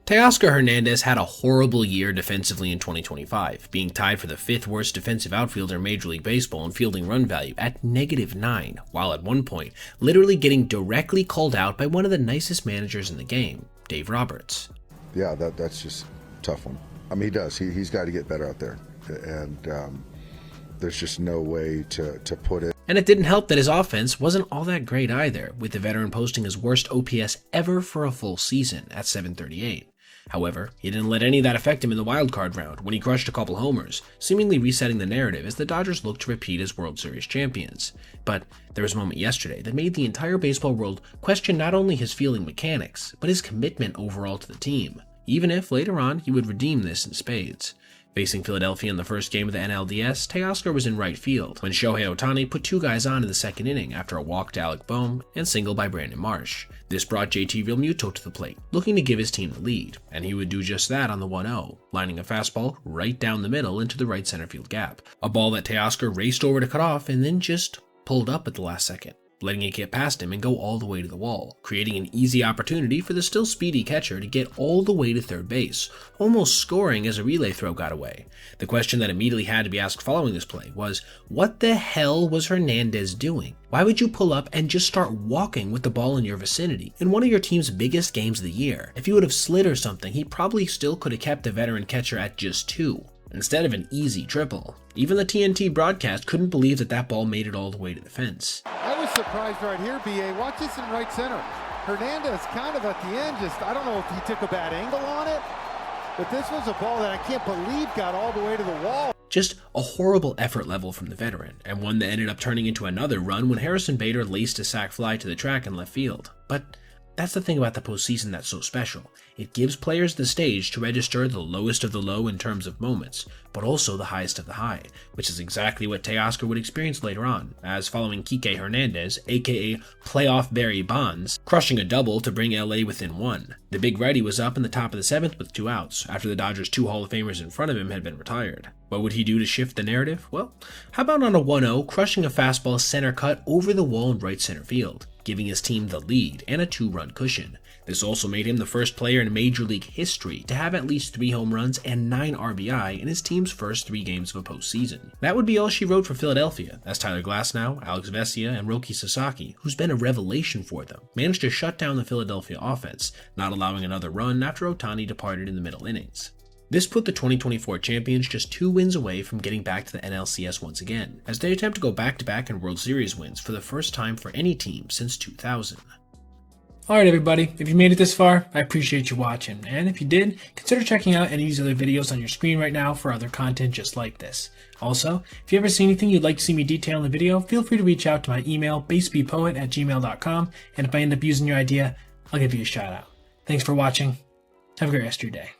Teoscar Hernandez had a horrible year defensively in 2025, being tied for the 5th worst defensive outfielder in Major League Baseball in fielding run value at -9, while at one point literally getting directly called out by one of the nicest managers in the game, Dave Roberts. Yeah, that's just a tough one. I mean, he does. He's got to get better out there, and there's just no way to put it. And it didn't help that his offense wasn't all that great either, with the veteran posting his worst OPS ever for a full season at .738. However, he didn't let any of that affect him in the wildcard round when he crushed a couple homers, seemingly resetting the narrative as the Dodgers looked to repeat as World Series champions. But there was a moment yesterday that made the entire baseball world question not only his fielding mechanics, but his commitment overall to the team, even if later on he would redeem this in spades. Facing Philadelphia in the first game of the NLDS, Teoscar was in right field when Shohei Ohtani put 2 guys on in the second inning after a walk to Alec Bohm and single by Brandon Marsh. This brought JT Realmuto to the plate, looking to give his team the lead, and he would do just that on the 1-0, lining a fastball right down the middle into the right center field gap. A ball that Teoscar raced over to cut off and then just pulled up at the last second, letting it get past him and go all the way to the wall, creating an easy opportunity for the still speedy catcher to get all the way to third base, almost scoring as a relay throw got away. The question that immediately had to be asked following this play was, what the hell was Hernandez doing? Why would you pull up and just start walking with the ball in your vicinity in one of your team's biggest games of the year? If he would have slid or something, he probably still could have kept the veteran catcher at just 2. Instead of an easy triple. Even the TNT broadcast couldn't believe that ball made it all the way to the fence. I was surprised right here, BA. Watch this in right center. Hernandez kind of at the end, I don't know if he took a bad angle on it, but this was a ball that I can't believe got all the way to the wall. Just a horrible effort level from the veteran, and one that ended up turning into another run when Harrison Bader laced a sac fly to the track in left field. But that's the thing about the postseason that's so special. It gives players the stage to register the lowest of the low in terms of moments, but also the highest of the high, which is exactly what Teoscar would experience later on, as following Kike Hernandez, aka Playoff Barry Bonds, crushing a double to bring LA within 1. The big righty was up in the top of the 7th with 2 outs, after the Dodgers' 2 Hall of Famers in front of him had been retired. What would he do to shift the narrative? Well, how about on a 1-0, crushing a fastball center cut over the wall in right center field, giving his team the lead and a 2-run cushion. This also made him the first player in Major League history to have at least 3 home runs and 9 RBI in his team's first 3 games of a postseason. That would be all she wrote for Philadelphia, as Tyler Glasnow, Alex Vesia, and Roki Sasaki, who's been a revelation for them, managed to shut down the Philadelphia offense, not allowing another run after Ohtani departed in the middle innings. This put the 2024 champions just 2 wins away from getting back to the NLCS once again, as they attempt to go back-to-back in World Series wins for the first time for any team since 2000. Alright everybody, if you made it this far, I appreciate you watching, and if you did, consider checking out any of these other videos on your screen right now for other content just like this. Also, if you ever see anything you'd like to see me detail in a video, feel free to reach out to my email, basebpoet@gmail.com, and if I end up using your idea, I'll give you a shout out. Thanks for watching, have a great rest of your day.